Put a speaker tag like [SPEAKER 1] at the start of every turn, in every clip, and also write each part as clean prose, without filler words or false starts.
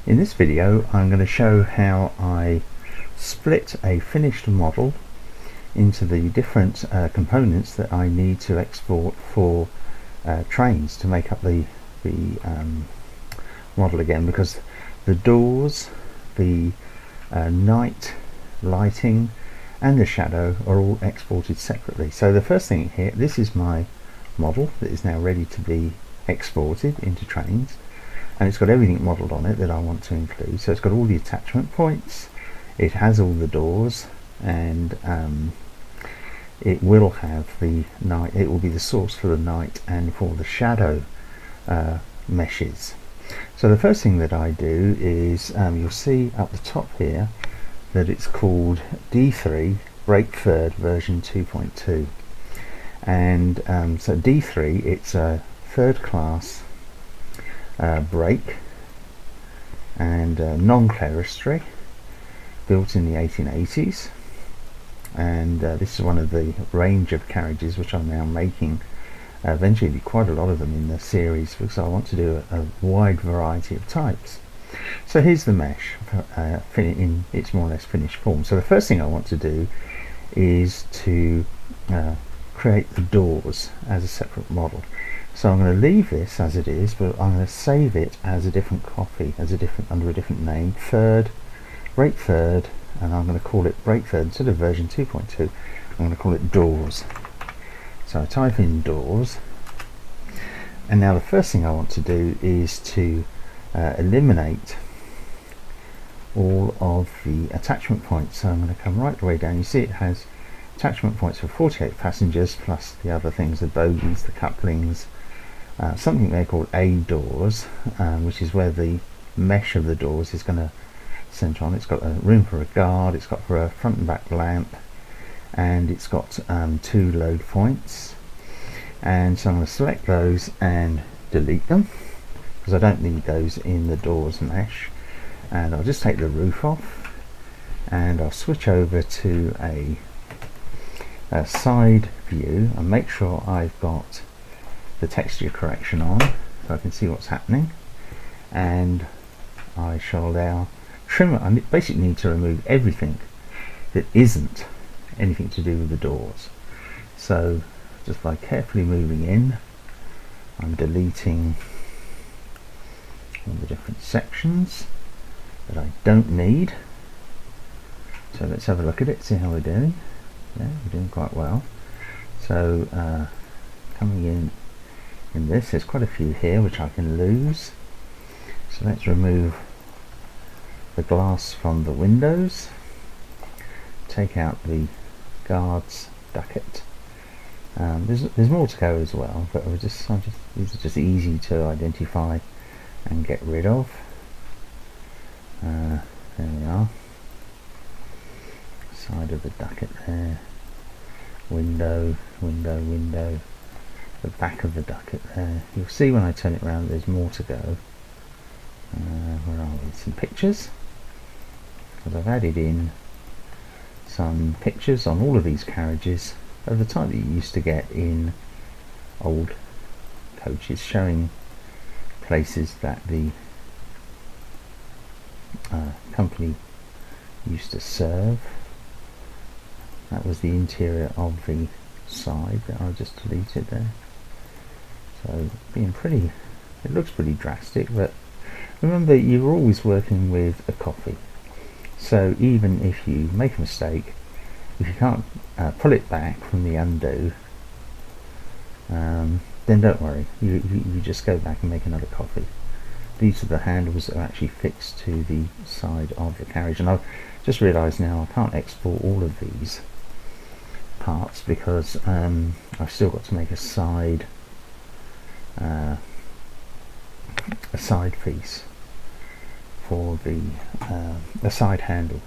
[SPEAKER 1] In this video I'm going to show how I split a finished model into the different components that I need to export for Trainz to make up the model again, because the doors, the night lighting and the shadow are all exported separately. So the first thing here, this is my model that is now ready to be exported into Trainz, and it's got everything modelled on it that I want to include. So it's got all the attachment points, it has all the doors, and it will have the night, it will be the source for the night and for the shadow meshes. So the first thing that I do is, you'll see up the top here that it's called D3 Brake Third version 2.2, and so D3, it's a third class brake and non-clerestory, built in the 1880s, and this is one of the range of carriages which I'm now making, eventually quite a lot of them in the series, because I want to do a wide variety of types. So here's the mesh in its more or less finished form. So the first thing I want to do is to create the doors as a separate model. So I'm going to leave this as it is, but I'm going to save it as a different copy, as under a different name, Brake Third, and I'm going to call it Brake Third instead of version 2.2. I'm going to call it Doors. So I type in doors, and now the first thing I want to do is to eliminate all of the attachment points. So I'm going to come right the way down. You see it has attachment points for 48 passengers plus the other things, the bogies, the couplings, something they call A doors, which is where the mesh of the doors is going to center on. It's got a room for a guard, it's got for a front and back lamp, and it's got 2 load points. And so I'm going to select those and delete them, because I don't need those in the doors mesh. And I'll just take the roof off, and I'll switch over to a side view and make sure I've got the texture correction on so I can see what's happening. And I shall now trim it. I basically need to remove everything that isn't anything to do with the doors. So just by carefully moving in, I'm deleting all the different sections that I don't need. So let's have a look at it, see how we're doing. Yeah, we're doing quite well. So coming in this, there's quite a few here which I can lose. So let's remove the glass from the windows, take out the guards ducket. There's more to go as well, but these are just easy to identify and get rid of. There we are. Side of the ducket there. Window, the back of the ducket there. You'll see when I turn it around there's more to go. Where are we? Some pictures, because I've added in some pictures on all of these carriages of the type that you used to get in old coaches, showing places that the company used to serve. That was the interior of the side that I just deleted there. So it looks pretty drastic, but remember, you're always working with a copy. So even if you make a mistake, if you can't pull it back from the undo, then don't worry, you just go back and make another copy. These are the handles that are actually fixed to the side of the carriage, and I've just realised now I can't export all of these parts because I've still got to make a side piece for the a side handle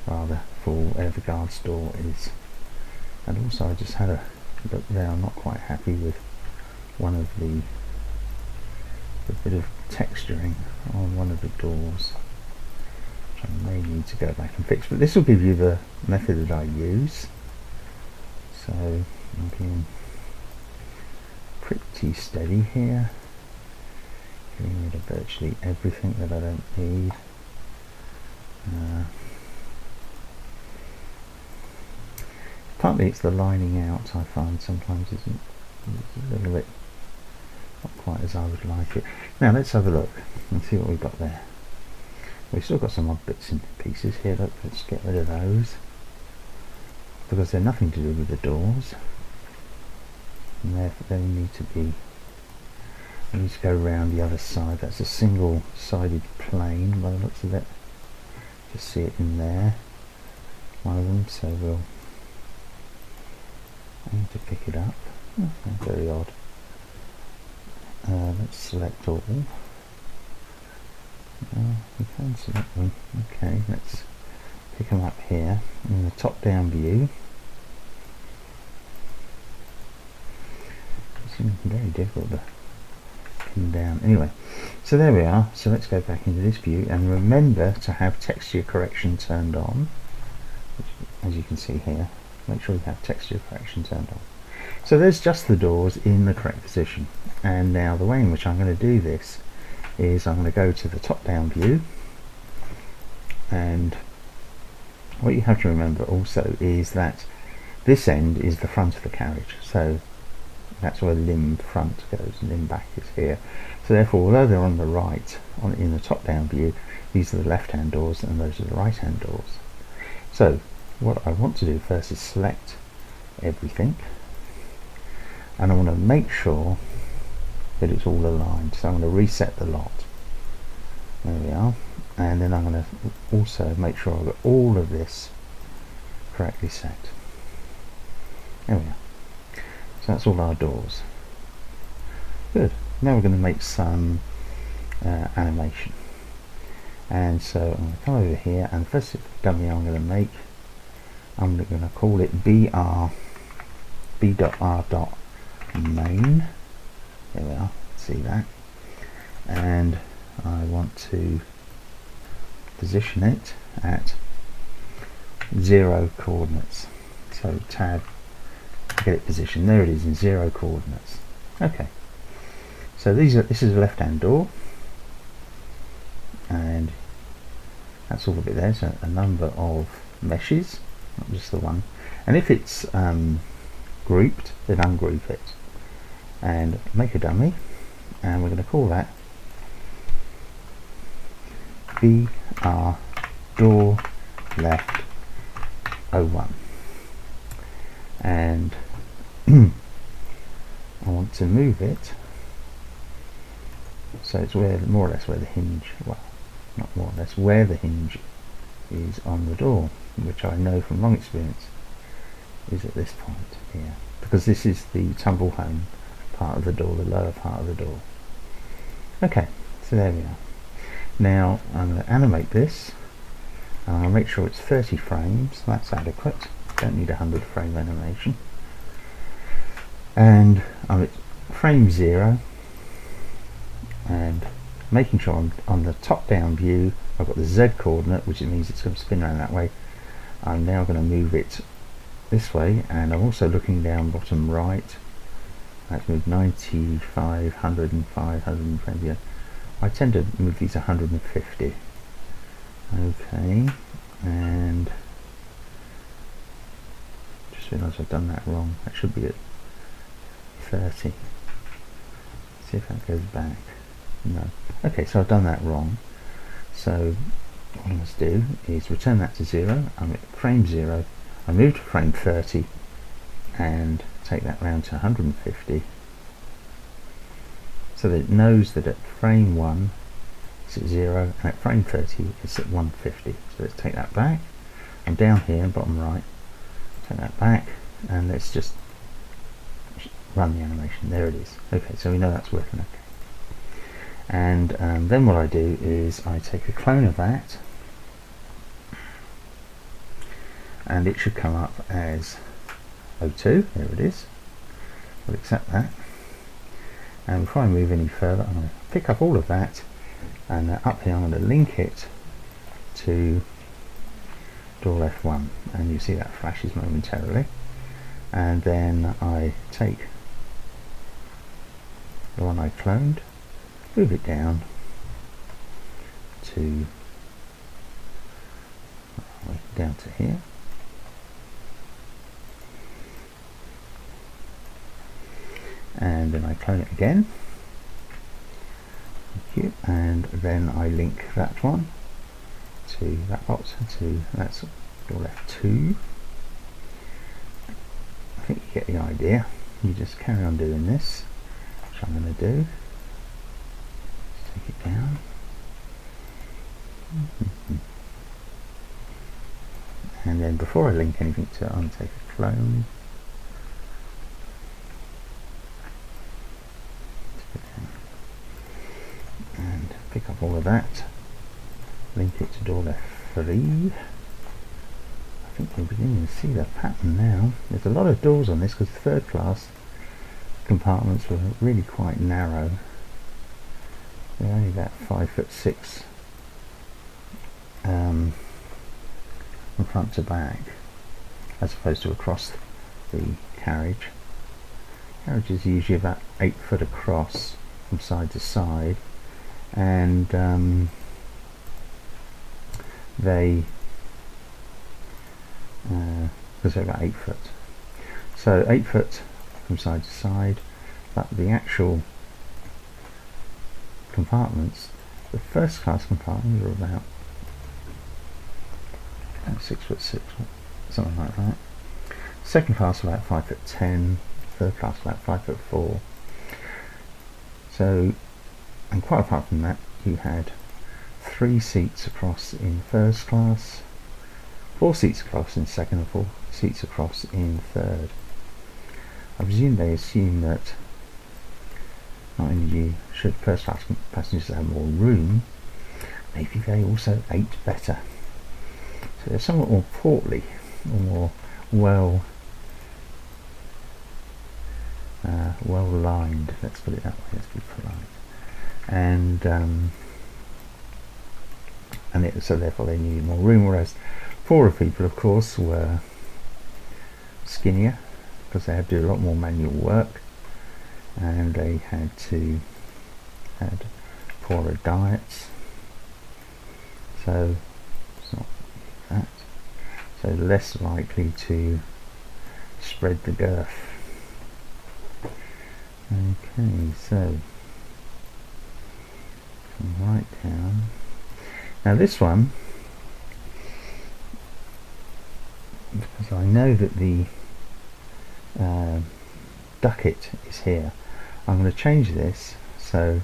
[SPEAKER 1] rather, for where the guard's door is. And also I just had a look there, I'm not quite happy with one of the bit of texturing on one of the doors, which I may need to go back and fix, but this will give you the method that I use. So I'm being pretty steady here, getting rid of virtually everything that I don't need. Partly it's the lining out I find sometimes isn't a little bit not quite as I would like it. Now let's have a look and see what we've got there. We've still got some odd bits and pieces here. Look, let's get rid of those because they're nothing to do with the doors, and therefore they need to be. I need to go around the other side. That's a single-sided plane by the looks of it. Just see it in there, one of them. So we'll aim to pick it up. Oh, very odd. Let's select all. We can select them. Okay, let's pick them up here in the top-down view. It's very difficult to pin down. Anyway, so there we are. So let's go back into this view and remember to have texture correction turned on, which, as you can see here. Make sure you have texture correction turned on. So there's just the doors in the correct position. And now the way in which I'm going to do this is I'm going to go to the top-down view, and what you have to remember also is that this end is the front of the carriage, so that's where limb front goes, limb back is here. So therefore, although they're on the right in the top-down view, these are the left-hand doors and those are the right-hand doors. So what I want to do first is select everything, and I want to make sure that it's all aligned. So I'm going to reset the lot. There we are. And then I'm going to also make sure I've got all of this correctly set. There we are. So that's all our doors. Good. Now we're going to make some animation. And so I'm going to come over here, and the first dummy I'm going to make, I'm going to call it b.r.main. There we are, see that, and I want to position it at 0 coordinates. So tab, get it positioned. There it is in 0 coordinates. Okay. So this is a left-hand door, and that's all of it there. So a number of meshes, not just the one. And if it's grouped, then ungroup it. And make a dummy, and we're going to call that BR door left 01, and I want to move it so it's where more or less where the hinge, well, not more or less, where the hinge is on the door, which I know from long experience is at this point here, because this is the tumble home part of the door, the lower part of the door. Okay, so there we are. Now I'm going to animate this, and I'll make sure it's 30 frames. That's adequate. Don't need a 100 frame animation. And I'm at frame 0, and making sure I'm on the top down view. I've got the Z coordinate, which means it's going to spin around that way. I'm now going to move it this way, and I'm also looking down bottom right. Let's move 95, 105, 120. I tend to move these 150. Okay, and just realised I've done that wrong. That should be at 30. See if that goes back. No. Okay, so I've done that wrong. So what I must do is return that to 0. I'm at frame 0. I move to frame 30 and take that round to 150, so that it knows that at frame 1 it's at 0 and at frame 30 it's at 150. So let's take that back. I'm down here bottom right, take that back, and let's just run the animation. There it is. Okay, so we know that's working okay. And then what I do is I take a clone of that, and it should come up as 02. There it is. We'll accept that. And before I move any further, I'm going to pick up all of that, and up here I'm going to link it to door left 1, and you see that flashes momentarily. And then I take the one I cloned, move it down to here, and then I clone it again. Thank you. And then I link that one to that box, to that's door left 2. I think you get the idea. You just carry on doing this, which I'm going to do. Just take it down. And then before I link anything to it, I'm going to take a clone. And pick up all of that. Link it to door left 3. I think we're beginning to see that pattern now. There's a lot of doors on this because the third class compartments were really quite narrow. They're only about 5'6" from front to back, as opposed to across the carriage. Carriage is usually about 8 foot across from side to side, and because they're about 8 foot. So 8 foot from side to side, but the actual compartments, the first class compartments are about 6'6", something like that. Second class about 5'10", third class about 5'4". So, and quite apart from that, you had 3 seats across in first class, 4 seats across in second, and 4 seats across in third. I presume they assume that not only should first class passengers have more room, maybe they also ate better. So they're somewhat more portly, or more well lined, let's put it that way, let's be polite. And so therefore they needed more room, whereas poorer people, of course, were skinnier because they had to do a lot more manual work, and they had poorer diets. So it's not that. So less likely to spread the girth. Okay, so come right down. Now this one, because I know that the ducket is here, I'm going to change this so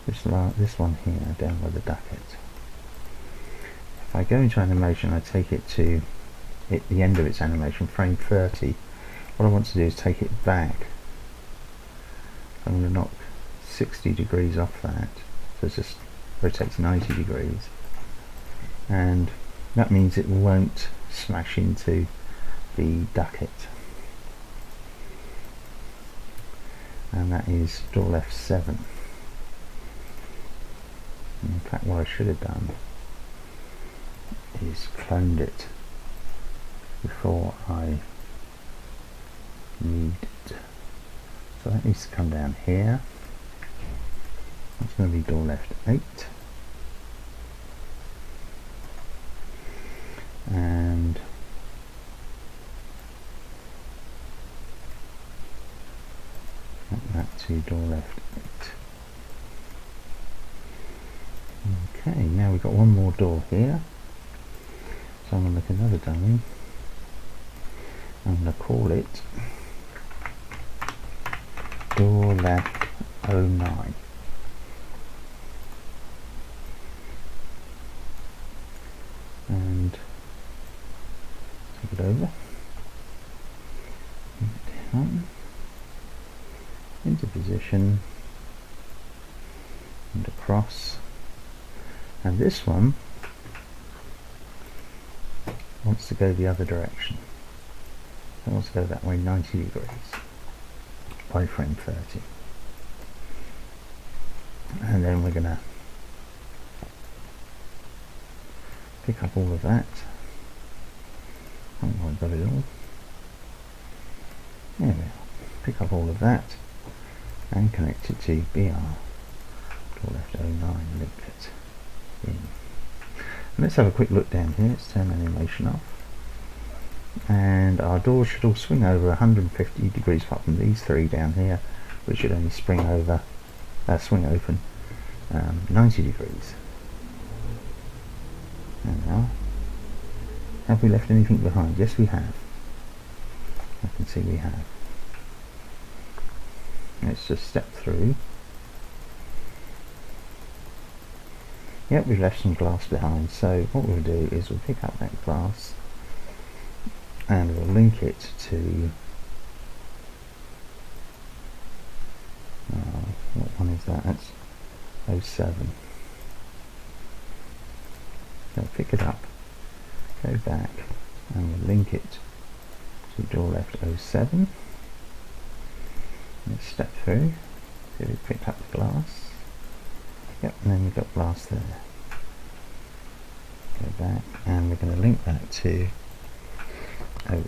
[SPEAKER 1] this one here down by the ducket. If I go into animation, I take it to the end of its animation, frame 30. What I want to do is take it back. I'm going to knock 60 degrees off that, so it just rotates 90 degrees, and that means it won't smash into the ducket. And that is door left 7. In fact, what I should have done is cloned it before I need it. So that needs to come down here. That's going to be door left 8. And that to door left 8. Okay, now we've got one more door here. So I'm going to look another dummy. I'm going to call it door left 09. And take it over, bring it down into position and across, and this one wants to go the other direction. It wants to go that way 90 degrees by frame 30, and then we're going to pick up all of that. Haven't quite got it all. There we are. Pick up all of that, and connect it to BR, door left 09, link it in. And let's have a quick look down here. Let's turn animation off. And our doors should all swing over 150 degrees apart from these three down here, which should only swing open 90 degrees. And now, have we left anything behind? Yes, we have. I can see we have. Let's just step through. Yep, we've left some glass behind, so what we'll do is we'll pick up that glass and we'll link it to what one is that? That's 07. So pick it up, go back, and we'll link it to door left 07. Let's step through. So we picked up the glass. Yep, and then we've got glass there. Go back, and we're going to link that to 08.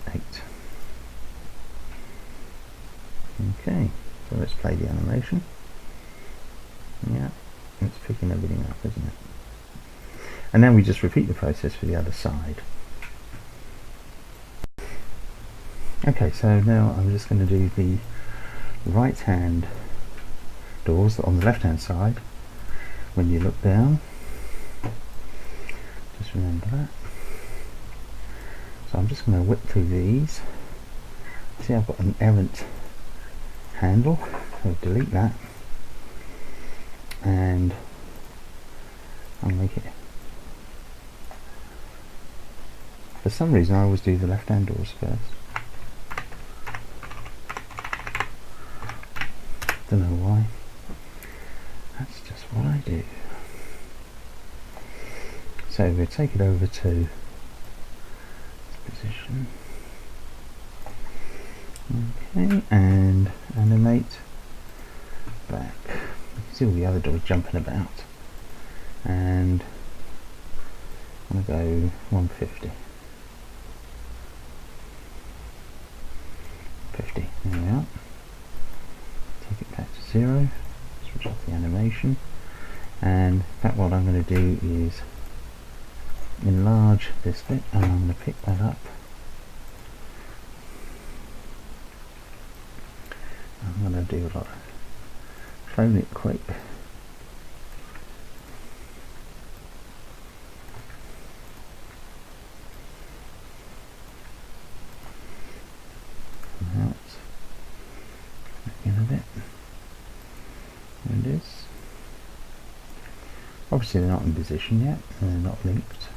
[SPEAKER 1] Okay, so let's play the animation. Yeah, it's picking everything up, isn't it? And then we just repeat the process for the other side. Okay, so now I'm just going to do the right hand doors on the left hand side. When you look down, just remember that. So I'm just going to whip through these. See, I've got an errant handle, so delete that, and I'll make it. For some reason I always do the left hand doors first. Don't know why. That's just what I do. So we'll take it over to position. Okay, and animate back. You can see all the other doors jumping about. And I'm going to go 150. 50, there we are. Take it back to 0. Switch off the animation. And in fact what I'm going to do is enlarge this bit, and I'm going to pick that up. I'm going to do a lot of clone it quick. Now it's back in a bit. There it is. Obviously they're not in position yet, and they're not linked.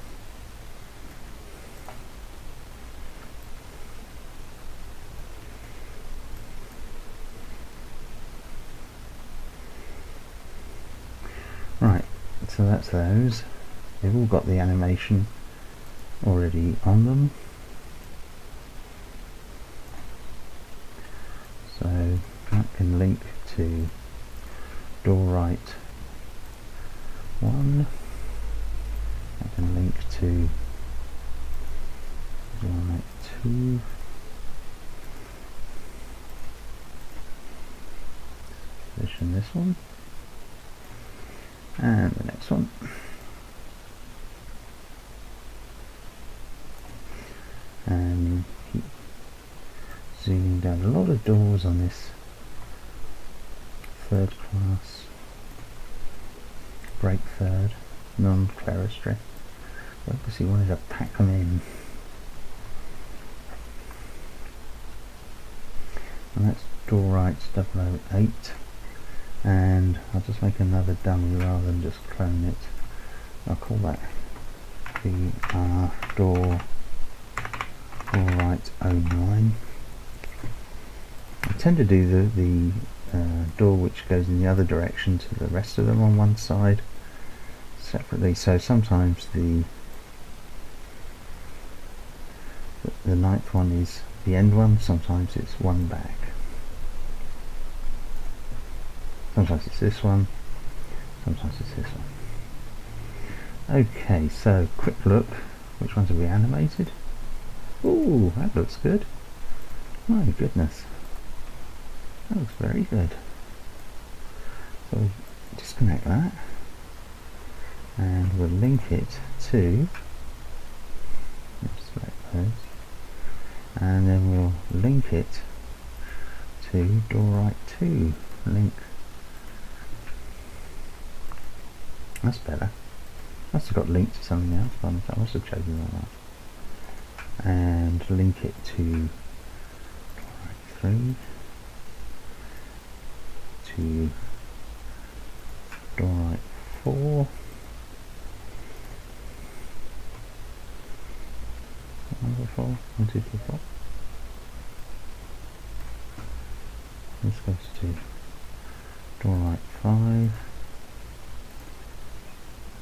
[SPEAKER 1] Right, so that's those. They've all got the animation already on them. So that can link to door right 1. That can link to door right 2. Position this one. And the next one. And keep zooming down. A lot of doors on this third class. Break third. Non-clerestory. Obviously wanted to pack them in. And that's door right 008. And I'll just make another dummy rather than just clone it. I'll call that the door right 09. I tend to do the door which goes in the other direction to the rest of them on one side separately, so sometimes the ninth one is the end one, sometimes it's one back. Sometimes it's this one, sometimes it's this one. Okay, so quick look. Which ones have we animated? Ooh, that looks good. My goodness. That looks very good. So we'll disconnect that and we'll link it to, let's select those, and then we'll link it to door right 2 link. That's better. Must have got linked to something else, but I must have chosen that. And link it to door right 3 to door right 4. Number 4, 1, 2, 3, 4. This goes to door right 5.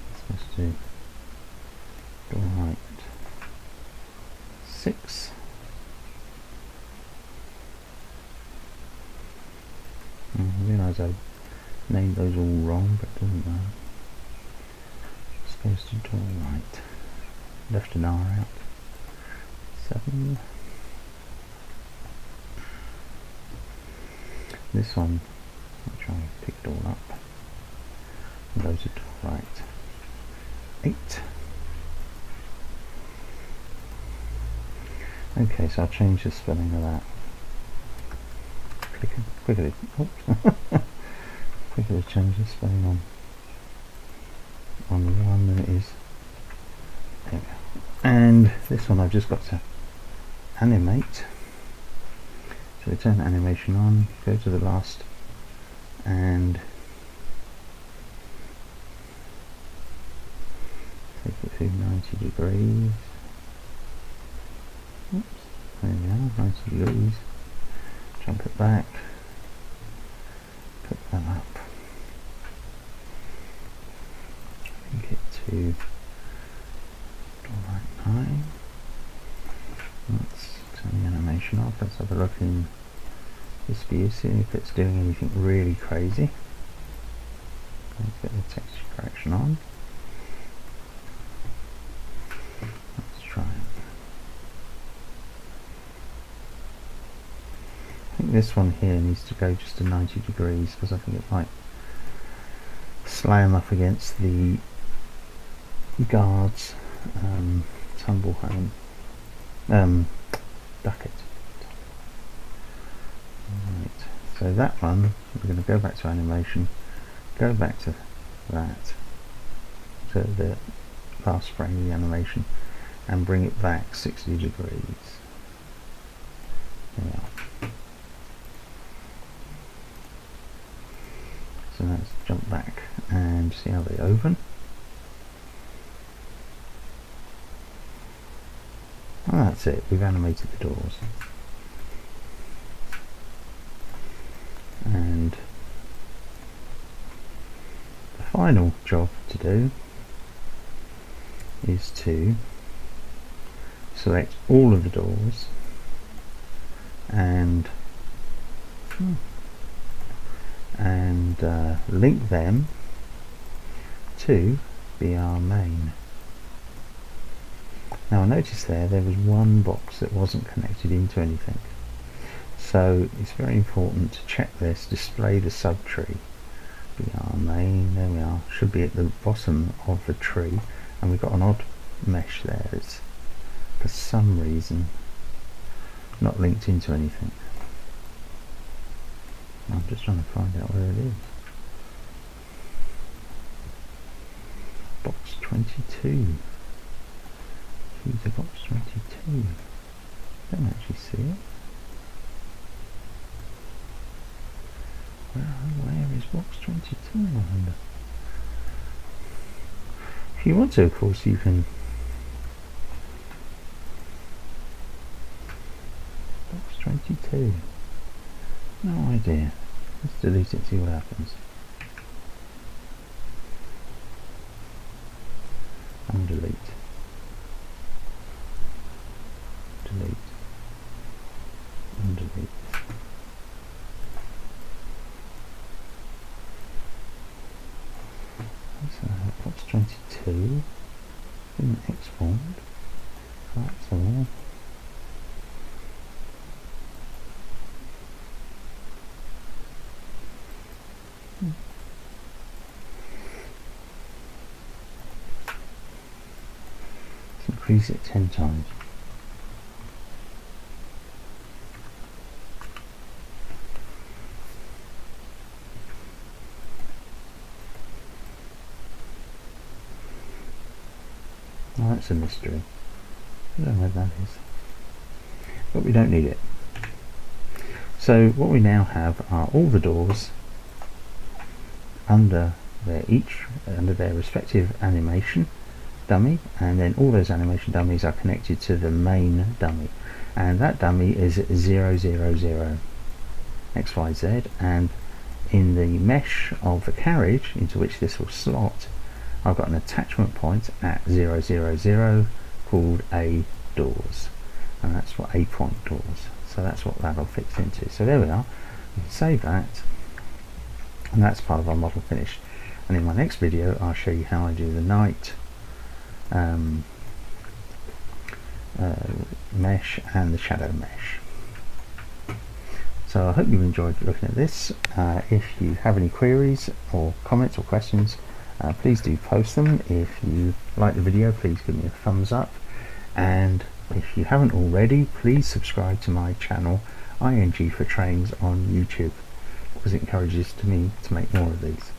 [SPEAKER 1] This goes to door right 6. I realise I named those all wrong, but it doesn't matter. This goes to door right. Left an R out. 7. This one, I'll try and pick it all up. Goes to door right 8. Okay, so I'll change the spelling of that. Quickly, oops. Quickly change the spelling on the one than it is. There we go. And this one I've just got to animate. So we turn animation on, go to the last, and take it to 90 degrees. Oops, there we are, 90 degrees. Jump it back, put that up, link it to door right 9. Let's turn the animation off. Let's have a look in this view, see if it's doing anything really crazy. Let's get the texture correction on. Let's try it. I think this one here needs to go just to 90 degrees because I think it might slam up against the guard's tumble home bucket. Right, so that one we're going to go back to animation, go back to that, to the last frame of the animation, and bring it back 60 degrees. There we are. So let's jump back and see how they open. And that's it, we've animated the doors. And the final job to do is to select all of the doors and link them to BR main. Now I noticed there was one box that wasn't connected into anything, so it's very important to check this, display the subtree. BR main, there we are, should be at the bottom of the tree, and we've got an odd mesh there. It's for some reason not linked into anything. I'm just trying to find out where it is. Box 22. Choose a box 22. Don't actually see it. Where is box 22, I wonder? If you want to, of course, you can. Box 22. No idea. Let's delete it, see what happens. Undelete. Delete. Undelete. So box 22 didn't export. That's all. Increase it 10 times. Oh, that's a mystery. I don't know what that is. But we don't need it. So what we now have are all the doors under their respective animation dummy, and then all those animation dummies are connected to the main dummy, and that dummy is 0, 0, 0 XYZ, and in the mesh of the carriage into which this will slot, I've got an attachment point at 0, 0, 0 called A doors, and that's what A point doors. So that's what that'll fix into. So there we are. We can save that, and that's part of our model finished. And in my next video I'll show you how I do the night mesh and the shadow mesh. So I hope you've enjoyed looking at this. If you have any queries or comments or questions, please do post them. If you like the video, please give me a thumbs up, and if you haven't already, please subscribe to my channel ING for Trainz on YouTube, because it encourages me to make more of these.